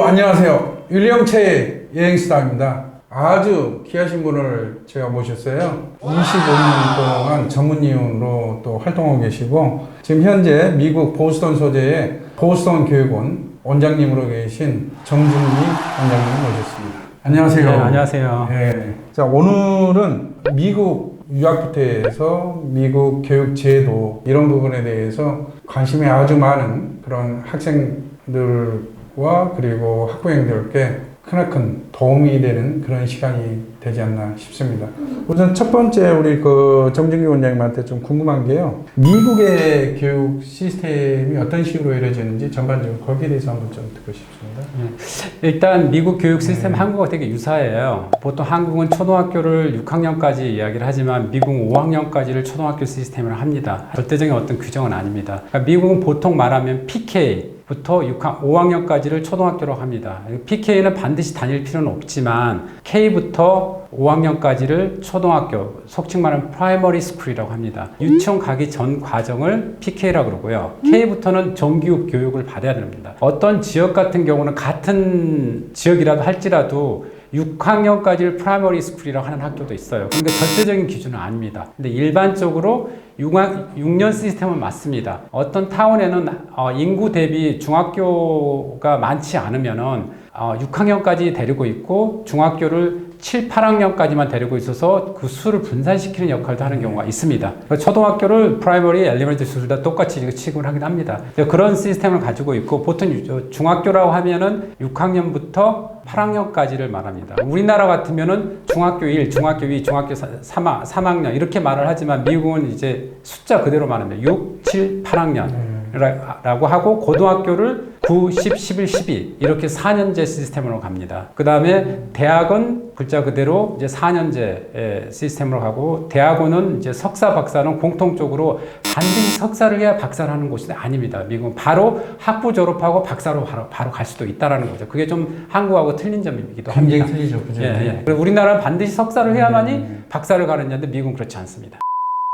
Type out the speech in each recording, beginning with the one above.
안녕하세요. 율리엄체의 여행수다입니다. 아주 귀하신 분을 제가 모셨어요. 25년 동안 전문의원으로 또 활동하고 계시고, 지금 현재 미국 보스턴 소재의 보스턴 교육원 원장님으로 계신 정준희 원장님을 모셨습니다. 안녕하세요. 네, 안녕하세요. 네. 자, 오늘은 미국 유학부터 해서 미국 교육 제도 이런 부분에 대해서 관심이 아주 많은 그런 학생들과 그리고 학부형들께 크나큰 도움이 되는 그런 시간이 되지 않나 싶습니다. 우선 첫 번째 우리 정준희 원장님한테 좀 궁금한 게요. 미국의 교육 시스템이 어떤 식으로 이루어지는지 전반적으로 거기에 대해서 한번 좀 듣고 싶습니다. 일단 미국 교육 시스템 한국과 되게 유사해요. 보통 한국은 초등학교를 6학년까지 이야기를 하지만 미국은 5학년까지를 초등학교 시스템으로 합니다. 절대적인 어떤 규정은 아닙니다. 그러니까 미국은 보통 말하면 PK 부터 5학년까지를 초등학교로 합니다. PK는 반드시 다닐 필요는 없지만 K부터 5학년까지를 초등학교, 속칭 말하면 프라이머리 스쿨이라고 합니다. 유치원 가기 전 과정을 PK라고 그러고요. K부터는 정규 교육을 받아야 됩니다. 어떤 지역 같은 경우는 같은 지역이라도 할지라도 6학년까지를 프라이머리 스쿨이라고 하는 학교도 있어요. 그러니까 절대적인 기준은 아닙니다. 근데 일반적으로 6년 시스템은 맞습니다. 어떤 타운에는 인구 대비 중학교가 많지 않으면은 6학년까지 데리고 있고 중학교를 7, 8학년까지만 데리고 있어서 그 수를 분산시키는 역할도 하는 경우가 있습니다. 초등학교를 프라이머리, 엘리멘터리 스쿨 다 똑같이 취급을 하긴 합니다. 그런 시스템을 가지고 있고 보통 중학교라고 하면은 6학년부터 8학년까지를 말합니다. 우리나라 같으면은 중학교 1, 중학교 2, 중학교 3학년 이렇게 말을 하지만 미국은 이제 숫자 그대로 말합니다. 6, 7, 8학년 라고 하고 고등학교를 9, 10, 11, 12 이렇게 4년제 시스템으로 갑니다. 그 다음에 대학은 글자 그대로 이제 4년제 시스템으로 가고 대학원은 이제 석사, 박사는 공통적으로 반드시 석사를 해야 박사를 하는 곳이 아닙니다. 미국은 바로 학부 졸업하고 박사로 바로 갈 수도 있다라는 거죠. 그게 좀 한국하고 틀린 점이기도 합니다. 굉장히 틀리죠. 그죠? 예. 우리나라는 반드시 석사를 해야만이 박사를 가느냐인데 미국은 그렇지 않습니다.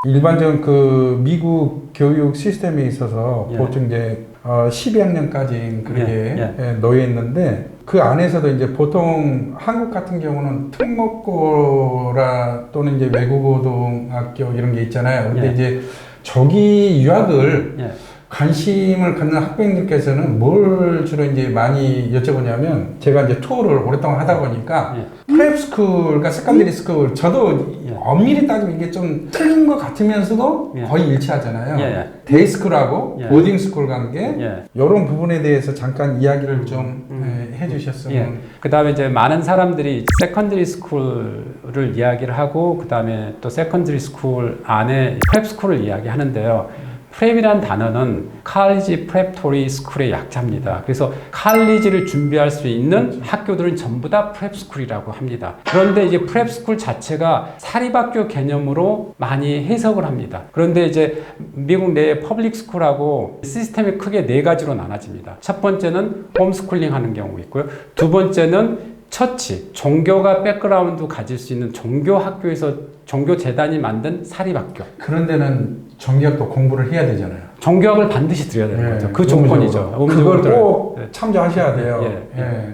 일반적인 그 미국 교육 시스템에 있어서 예. 보통 이제 12학년까지 그렇게 예. 놓여 있는데 그 안에서도 이제 보통 한국 같은 경우는 특목고라 또는 이제 외국어등학교 이런 게 있잖아요. 근데 예. 이제 저기 유학을 예. 관심을 갖는 학부형들께서는 뭘 주로 이제 많이 여쭤보냐면 제가 이제 투어를 오랫동안 하다 보니까 프랩 스쿨과 세컨더리 스쿨 저도 엄밀히 따지면 이게 좀 틀린 것 같으면서도 거의 일치하잖아요. 데이 스쿨하고 보딩 스쿨 관계 이런 부분에 대해서 잠깐 이야기를 좀 해주셨으면. 그 다음에 이제 많은 사람들이 세컨더리 스쿨을 이야기를 하고 그 다음에 또 세컨더리 스쿨 안에 프랩 스쿨을 이야기하는데요. 프랩이라는 단어는 칼리지 프랩토리 스쿨의 약자입니다. 그래서 칼리지를 준비할 수 있는 학교들은 전부 다 프랩스쿨이라고 합니다. 그런데 이제 프랩스쿨 자체가 사립학교 개념으로 많이 해석을 합니다. 그런데 이제 미국 내 퍼블릭 스쿨하고 시스템이 크게 네 가지로 나눠집니다. 첫 번째는 홈스쿨링 하는 경우 있고요. 두 번째는 처치, 종교가 백그라운드 가질 수 있는 종교 학교에서 종교 재단이 만든 사립학교. 그런 데는 정기학도 공부를 해야 되잖아요. 종교학을 반드시 들여야 되는 거죠. 그 조건이죠. 그걸 꼭 참조하셔야 돼요.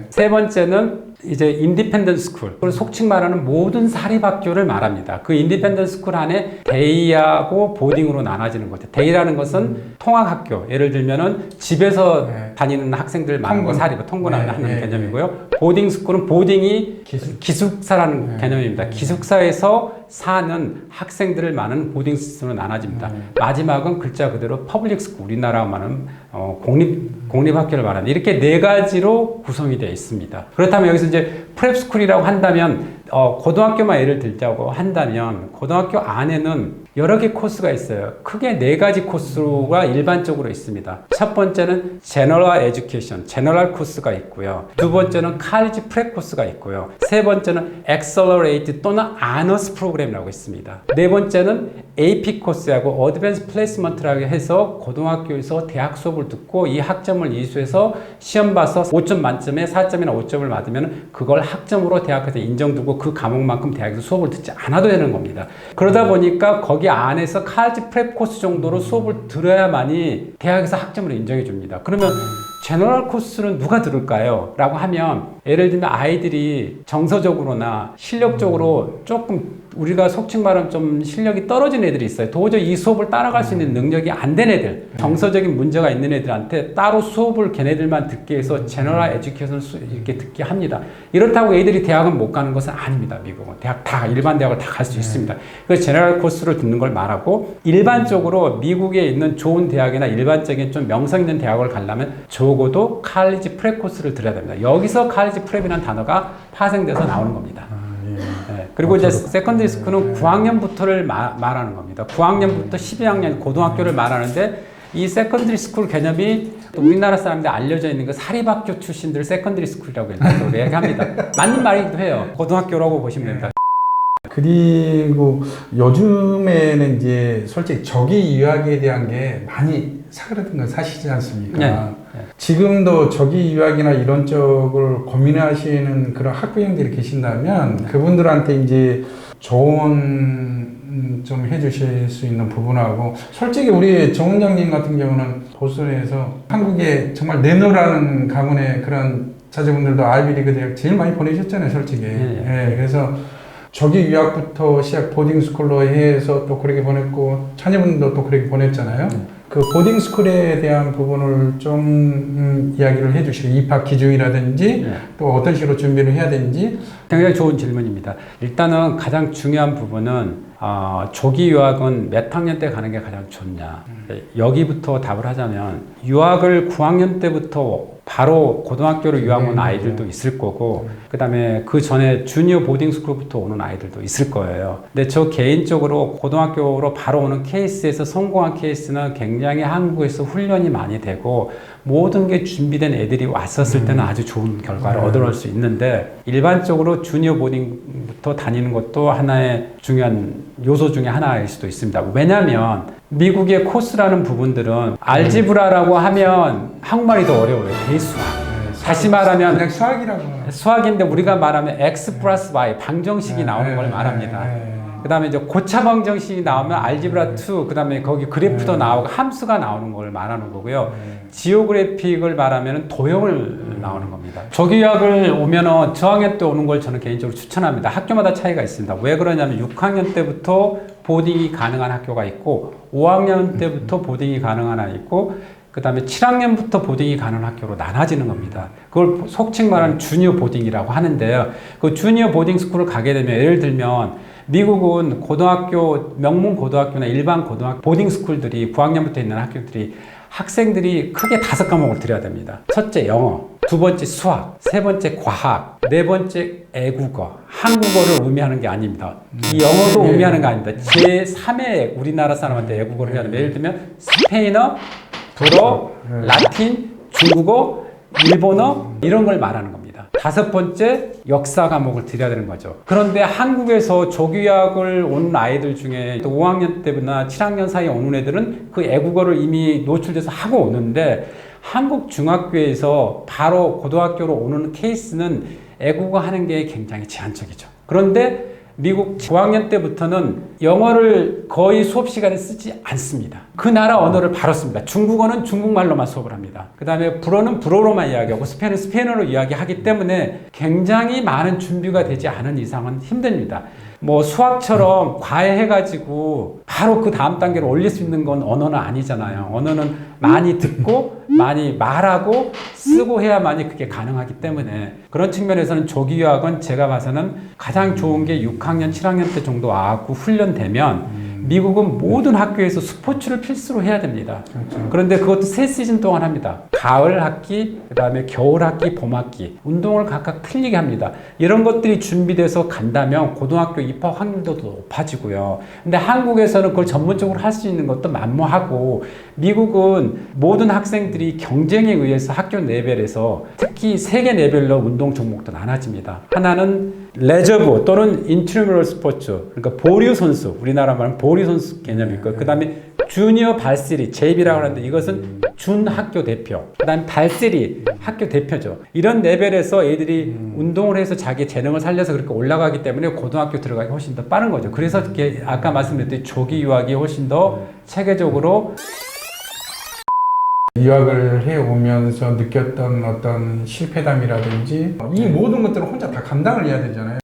세 번째는 이제 인디펜던트 스쿨, 속칭 말하는 모든 사립학교를 말합니다. 그 인디펜던트 스쿨 안에 데이하고 보딩으로 나눠지는 거죠. 데이라는 것은 통학학교, 예를 들면은 집에서 다니는 학생들 많은 거 사립, 통근하는 개념이고요. 보딩 스쿨은 보딩이 기숙사라는 개념입니다. 기숙사에서 사는 학생들을 많은 보딩 시스템으로 나눠집니다. 마지막은 글자 그대로 퍼블릭 스쿨, 우리나라 말하는 공립학교를 말하는 이렇게 네 가지로 구성이 되어 있습니다. 그렇다면 여기서 이제 프랩스쿨이라고 한다면 고등학교만 예를 들자고 한다면 고등학교 안에는 여러 개 코스가 있어요. 크게 네 가지 코스가 일반적으로 있습니다. 첫 번째는 제너럴 에듀케이션, 제너럴 코스가 있고요. 두 번째는 칼리지 프랩 코스가 있고요. 세 번째는 액셀러레이트 또는 아너스 프로그램이라고 있습니다. 네 번째는 AP 코스하고 어드밴스 플레이스먼트라고 해서 고등학교에서 대학 수업을 듣고 이 학점을 이수해서 시험 봐서 5점 만점에 4점이나 5점을 받으면 그걸 학점으로 대학에서 인정두고 그 과목만큼 대학에서 수업을 듣지 않아도 되는 겁니다. 그러다 보니까 거기 여기 안에서 칼리지 프랩 코스 정도로 수업을 들어야만이 대학에서 학점을 인정해 줍니다. 그러면 제너럴 코스는 누가 들을까요? 라고 하면 예를 들면 아이들이 정서적으로나 실력적으로 조금 우리가 속칭 말하면 좀 실력이 떨어진 애들이 있어요. 도저히 이 수업을 따라갈 수 있는 능력이 안 된 애들, 정서적인 문제가 있는 애들한테 따로 수업을 걔네들만 듣게 해서 제너럴 에듀케이션을 이렇게 듣게 합니다. 이렇다고 애들이 대학은 못 가는 것은 아닙니다. 미국은 대학 다 일반 대학을 다 갈 수 있습니다. 그래서 제너럴 코스를 듣는 걸 말하고 일반적으로 미국에 있는 좋은 대학이나 일반적인 좀 명성 있는 대학을 가려면 적어도 칼리지 프랩 코스를 들어야 됩니다. 여기서 칼리지 프랩이라는 단어가 파생돼서 나오는 겁니다. 네. 그리고 이제 세컨더리 스쿨은 9학년부터를 말하는 겁니다. 9학년부터 12학년 고등학교를 말하는데 이 세컨더리 스쿨 개념이 또 우리나라 사람들 알려져 있는 그 사립학교 출신들 세컨더리 스쿨이라고 얘기합니다. 맞는 말이기도 해요. 고등학교라고 보시면 됩니다. 그리고 요즘에는 이제 솔직히 저기 유학에 대한 게 많이 사그라든 건 사실이지 않습니까? 네. 지금도 저기 유학이나 이런 쪽을 고민하시는 그런 학부형들이 계신다면 그분들한테 이제 조언 좀 해주실 수 있는 부분하고 솔직히 우리 정 원장님 같은 경우는 보스턴에서 한국에 정말 내노라는 가문의 그런 자제분들도 아이비리그 대학 제일 많이 보내셨잖아요, 솔직히. 예, 그래서 저기 유학부터 시작 보딩스쿨로 해서 또 그렇게 보냈고 자녀분도 또 그렇게 보냈잖아요. 그 보딩스쿨에 대한 부분을 좀 이야기를 해주시고 입학 기준이라든지 또 어떤 식으로 준비를 해야 되는지. 굉장히 좋은 질문입니다. 일단은 가장 중요한 부분은 조기 유학은 몇 학년 때 가는 게 가장 좋냐. 여기부터 답을 하자면 유학을 9학년 때부터 바로 고등학교로 유학 온 아이들도 있을 거고 그 다음에 그 전에 주니어 보딩스쿨부터 오는 아이들도 있을 거예요. 근데 저 개인적으로 고등학교로 바로 오는 케이스에서 성공한 케이스는 굉장히 한국에서 훈련이 많이 되고 모든 게 준비된 애들이 왔었을 때는 아주 좋은 결과를 얻어낼 수 있는데 일반적으로 주니어 보딩부터 다니는 것도 하나의 중요한 요소 중에 하나일 수도 있습니다. 왜냐하면 미국의 코스라는 부분들은 알지브라라고 하면 한국말이 더 어려워요. 대수학. 다시 말하면 그냥 수학이라고. 수학인데 우리가 말하면 x 플러스 y 방정식이 나오는 걸 말합니다. 그 다음에 이제 고차 방정식이 나오면 알지브라 2, 그 다음에 거기 그래프도 나오고 함수가 나오는 걸 말하는 거고요. 지오그래픽을 말하면 도형을 나오는 겁니다. 조기유학을 오면은 저학년 때 오는 걸 저는 개인적으로 추천합니다. 학교마다 차이가 있습니다. 왜 그러냐면 6학년 때부터 보딩이 가능한 학교가 있고 5학년 때부터 보딩이 가능한 학교가 있고 그 다음에 7학년부터 보딩이 가능한 학교로 나눠지는 겁니다. 그걸 속칭 말하는 주니어 보딩이라고 하는데요. 그 주니어 보딩 스쿨을 가게 되면 예를 들면 미국은 고등학교, 명문 고등학교나 일반 고등학교, 보딩 스쿨들이 9학년부터 있는 학교들이 학생들이 크게 5과목을 들여야 됩니다. 첫째 영어, 두 번째 수학, 세 번째 과학, 네 번째 애국어, 한국어를 의미하는 게 아닙니다. 이 영어도 의미하는 게 아닙니다. 제3의 우리나라 사람한테 애국어를 해야 됩니다. 예를 들면 스페인어, 불어, 라틴, 중국어, 일본어 이런 걸 말하는 겁니다. 5번째 역사 과목을 들여야 되는 거죠. 그런데 한국에서 조기유학을 온 아이들 중에 5학년 때나 7학년 사이에 오는 애들은 그 애국어를 이미 노출돼서 하고 오는데 한국 중학교에서 바로 고등학교로 오는 케이스는 애국어 하는 게 굉장히 제한적이죠. 그런데 미국 9학년 때부터는 영어를 거의 수업 시간에 쓰지 않습니다. 그 나라 언어를 바로 씁니다. 중국어는 중국말로만 수업을 합니다. 그 다음에 불어는 불어로만 이야기하고 스페인은 스페인어로 이야기하기 때문에 굉장히 많은 준비가 되지 않은 이상은 힘듭니다. 뭐 수학처럼 과외해가지고 바로 그 다음 단계로 올릴 수 있는 건 언어는 아니잖아요. 언어는 많이 듣고 많이 말하고 쓰고 해야만이 그게 가능하기 때문에 그런 측면에서는 조기유학은 제가 봐서는 가장 좋은 게 6학년, 7학년 때 정도 와갖고 훈련되면 미국은 모든 학교에서 스포츠를 필수로 해야 됩니다. 그렇죠. 그런데 그것도 3시즌 동안 합니다. 가을 학기, 그 다음에 겨울 학기, 봄 학기 운동을 각각 틀리게 합니다. 이런 것들이 준비돼서 간다면 고등학교 입학 확률도 더 높아지고요. 근데 한국에서는 그걸 전문적으로 할 수 있는 것도 만무하고 미국은 모든 학생들이 경쟁에 의해서 학교 레벨에서 특히 세계 레벨로 운동 종목도 나눠집니다. 하나는 레저부 또는 인트라뮤럴 스포츠, 그러니까 보류 선수, 우리나라 말하면 보류 선수 개념이 있고, 그 다음에 주니어 발시리, JB라고 하는데 이것은 준 학교 대표, 그다음 발쓰리 학교 대표죠. 이런 레벨에서 애들이 운동을 해서 자기 재능을 살려서 그렇게 올라가기 때문에 고등학교 들어가기 훨씬 더 빠른 거죠. 그래서 이렇게 아까 말씀드렸듯이 조기 유학이 훨씬 더 체계적으로 유학을 해오면서 느꼈던 어떤 실패담이라든지 이 모든 것들을 혼자 다 감당을 해야 되잖아요.